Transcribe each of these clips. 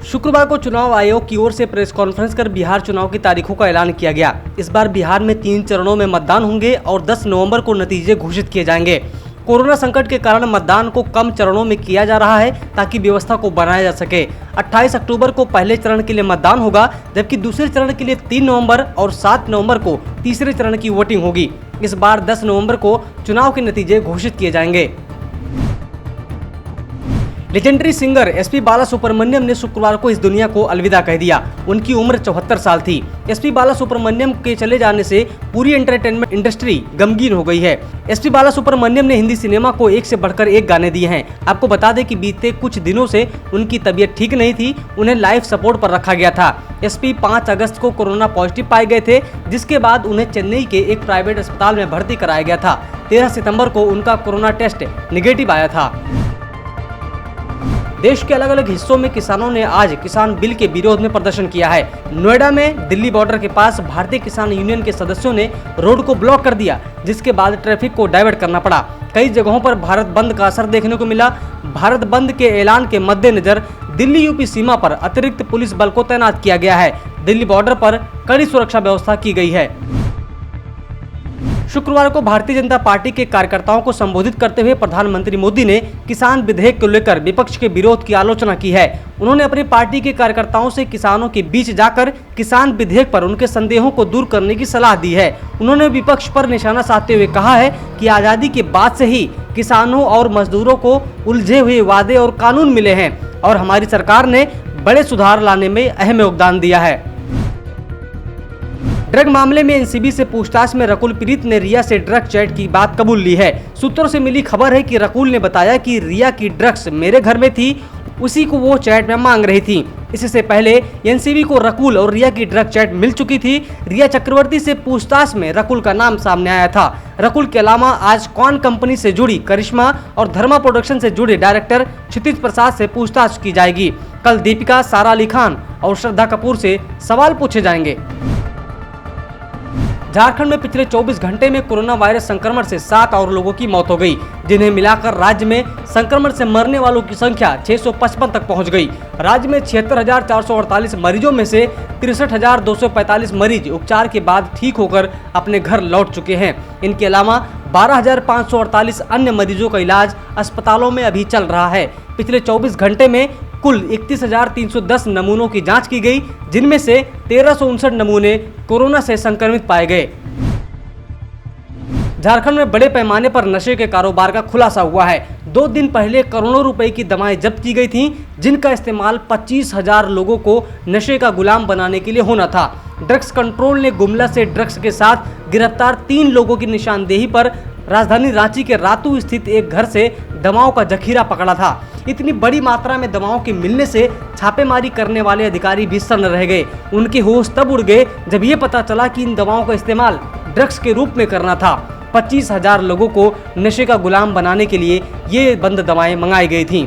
शुक्रवार को चुनाव आयोग की ओर से प्रेस कॉन्फ्रेंस कर बिहार चुनाव की तारीखों का ऐलान किया गया। इस बार बिहार में 3 चरणों में मतदान होंगे और 10 नवंबर को नतीजे घोषित किए जाएंगे। कोरोना संकट के कारण मतदान को कम चरणों में किया जा रहा है ताकि व्यवस्था को बनाया जा सके। 28 अक्टूबर को पहले चरण के लिए मतदान होगा, जबकि दूसरे चरण के लिए 3 नवंबर और 7 नवंबर को तीसरे चरण की वोटिंग होगी। इस बार 10 नवंबर को चुनाव के नतीजे घोषित किए जाएंगे। लेजेंडरी सिंगर एसपी बालासुब्रमण्यम ने शुक्रवार को इस दुनिया को अलविदा कह दिया। उनकी उम्र 74 साल थी। एसपी बालासुब्रमण्यम के चले जाने से पूरी एंटरटेनमेंट इंडस्ट्री गमगीन हो गई है। एसपी बालासुब्रमण्यम ने हिंदी सिनेमा को एक से बढ़कर एक गाने दिए हैं। आपको बता दें कि बीते कुछ दिनों से उनकी तबीयत ठीक नहीं थी, उन्हें लाइफ सपोर्ट पर रखा गया था। एसपी 5 अगस्त को कोरोना पॉजिटिव पाए गए थे, जिसके बाद उन्हें चेन्नई के एक प्राइवेट अस्पताल में भर्ती कराया गया था। 13 सितम्बर को उनका कोरोना टेस्ट निगेटिव आया था। देश के अलग अलग हिस्सों में किसानों ने आज किसान बिल के विरोध में प्रदर्शन किया है। नोएडा में दिल्ली बॉर्डर के पास भारतीय किसान यूनियन के सदस्यों ने रोड को ब्लॉक कर दिया, जिसके बाद ट्रैफिक को डाइवर्ट करना पड़ा। कई जगहों पर भारत बंद का असर देखने को मिला। भारत बंद के ऐलान के मद्देनजर दिल्ली यूपी सीमा पर अतिरिक्त पुलिस बल को तैनात किया गया है। दिल्ली बॉर्डर पर कड़ी सुरक्षा व्यवस्था की गई है। शुक्रवार को भारतीय जनता पार्टी के कार्यकर्ताओं को संबोधित करते हुए प्रधानमंत्री मोदी ने किसान विधेयक को लेकर विपक्ष के विरोध की आलोचना की है। उन्होंने अपनी पार्टी के कार्यकर्ताओं से किसानों के बीच जाकर किसान विधेयक पर उनके संदेहों को दूर करने की सलाह दी है। उन्होंने विपक्ष पर निशाना साधते हुए कहा है कि आजादी के बाद से ही किसानों और मजदूरों को उलझे हुए वादे और कानून मिले हैं और हमारी सरकार ने बड़े सुधार लाने में अहम योगदान दिया है। ड्रग मामले में एनसीबी से पूछताछ में रकुल प्रीत ने रिया से ड्रग चैट की बात कबूल ली है। सूत्रों से मिली खबर है कि रकुल ने बताया कि रिया की ड्रग्स मेरे घर में थी, उसी को वो चैट में मांग रही थी। इससे पहले एनसीबी को रकुल और रिया की ड्रग चैट मिल चुकी थी। रिया चक्रवर्ती से पूछताछ में रकुल का नाम सामने आया था। रकुल के अलावा आज कौन कंपनी से जुड़ी करिश्मा और धर्मा प्रोडक्शन से जुड़े डायरेक्टर क्षितिज प्रसाद से पूछताछ की जाएगी। कल दीपिका, सारा अली खान और श्रद्धा कपूर से सवाल पूछे जाएंगे। झारखंड में पिछले 24 घंटे में कोरोना वायरस संक्रमण से 7 और लोगों की मौत हो गई, जिन्हें मिलाकर राज्य में संक्रमण से मरने वालों की संख्या 655 तक पहुंच गई। राज्य में 76,448 मरीजों में से 63,245 मरीज उपचार के बाद ठीक होकर अपने घर लौट चुके हैं। इनके अलावा 12,548 अन्य मरीजों का इलाज अस्पतालों में अभी चल रहा है। पिछले 24 घंटे में कुल 31,310 नमूनों की जांच की गई, जिनमें से 1,359 नमूने कोरोना से संक्रमित पाए गए। झारखंड में बड़े पैमाने पर नशे के कारोबार का खुलासा हुआ है। 2 दिन पहले करोड़ों रुपए की दवाएं जब्त की गई थीं, जिनका इस्तेमाल 25,000 लोगों को नशे का गुलाम बनाने के लिए होना था। ड्रग्स कंट्रोल ने गुमला से ड्रग्स के साथ गिरफ्तार 3 लोगों की निशानदेही पर राजधानी रांची के रातू स्थित एक घर से दवाओं का जखीरा पकड़ा था। इतनी बड़ी मात्रा में दवाओं के मिलने से छापेमारी करने वाले अधिकारी भी सन्न रह गए। उनके होश तब उड़ गए जब ये पता चला कि इन दवाओं का इस्तेमाल ड्रग्स के रूप में करना था। 25,000 लोगों को नशे का गुलाम बनाने के लिए ये बंद दवाएं मंगाई गई थीं।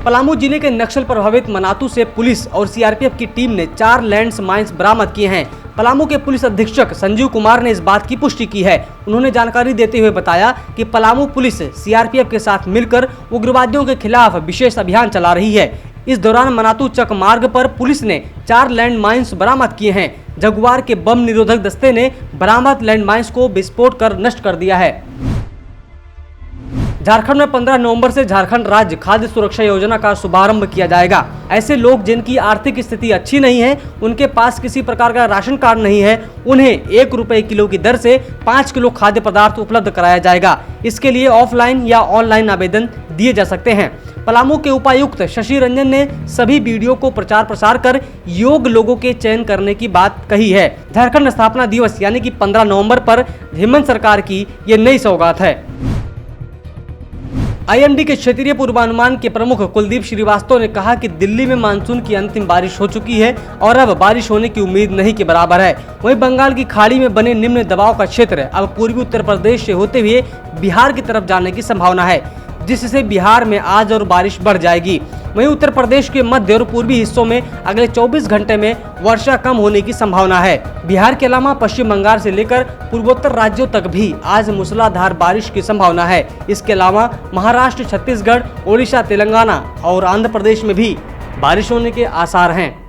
पलामू जिले के नक्सल प्रभावित मनातू से पुलिस और सीआरपीएफ की टीम ने 4 लैंड माइंस बरामद किए हैं। पलामू के पुलिस अधीक्षक संजीव कुमार ने इस बात की पुष्टि की है। उन्होंने जानकारी देते हुए बताया कि पलामू पुलिस सीआरपीएफ के साथ मिलकर उग्रवादियों के खिलाफ विशेष अभियान चला रही है। इस दौरान मनातू चक मार्ग पर पुलिस ने 4 लैंड माइंस बरामद किए हैं। जगुआर के बम निरोधक दस्ते ने बरामद लैंड माइंस को विस्फोट कर नष्ट कर दिया है। झारखंड में 15 नवंबर से झारखंड राज्य खाद्य सुरक्षा योजना का शुभारंभ किया जाएगा। ऐसे लोग जिनकी आर्थिक स्थिति अच्छी नहीं है, उनके पास किसी प्रकार का राशन कार्ड नहीं है, उन्हें 1 रुपए किलो की दर से 5 किलो खाद्य पदार्थ उपलब्ध कराया जाएगा। इसके लिए ऑफलाइन या ऑनलाइन आवेदन दिए जा सकते हैं। पलामू के उपायुक्त शशि रंजन ने सभी वीडियो को प्रचार प्रसार कर योग्य लोगों के चयन करने की बात कही है। झारखंड स्थापना दिवस यानी कि 15 नवंबर पर हेमंत सरकार की ये नई सौगात है। आईएमडी के क्षेत्रीय पूर्वानुमान के प्रमुख कुलदीप श्रीवास्तव ने कहा कि दिल्ली में मानसून की अंतिम बारिश हो चुकी है और अब बारिश होने की उम्मीद नहीं के बराबर है। वहीं बंगाल की खाड़ी में बने निम्न दबाव का क्षेत्र अब पूर्वी उत्तर प्रदेश से होते हुए बिहार की तरफ जाने की संभावना है, जिससे बिहार में आज और बारिश बढ़ जाएगी। वहीं उत्तर प्रदेश के मध्य और पूर्वी हिस्सों में अगले 24 घंटे में वर्षा कम होने की संभावना है। बिहार के अलावा पश्चिम बंगाल से लेकर पूर्वोत्तर राज्यों तक भी आज मूसलाधार बारिश की संभावना है। इसके अलावा महाराष्ट्र, छत्तीसगढ़, ओडिशा, तेलंगाना और आंध्र प्रदेश में भी बारिश होने के आसार हैं।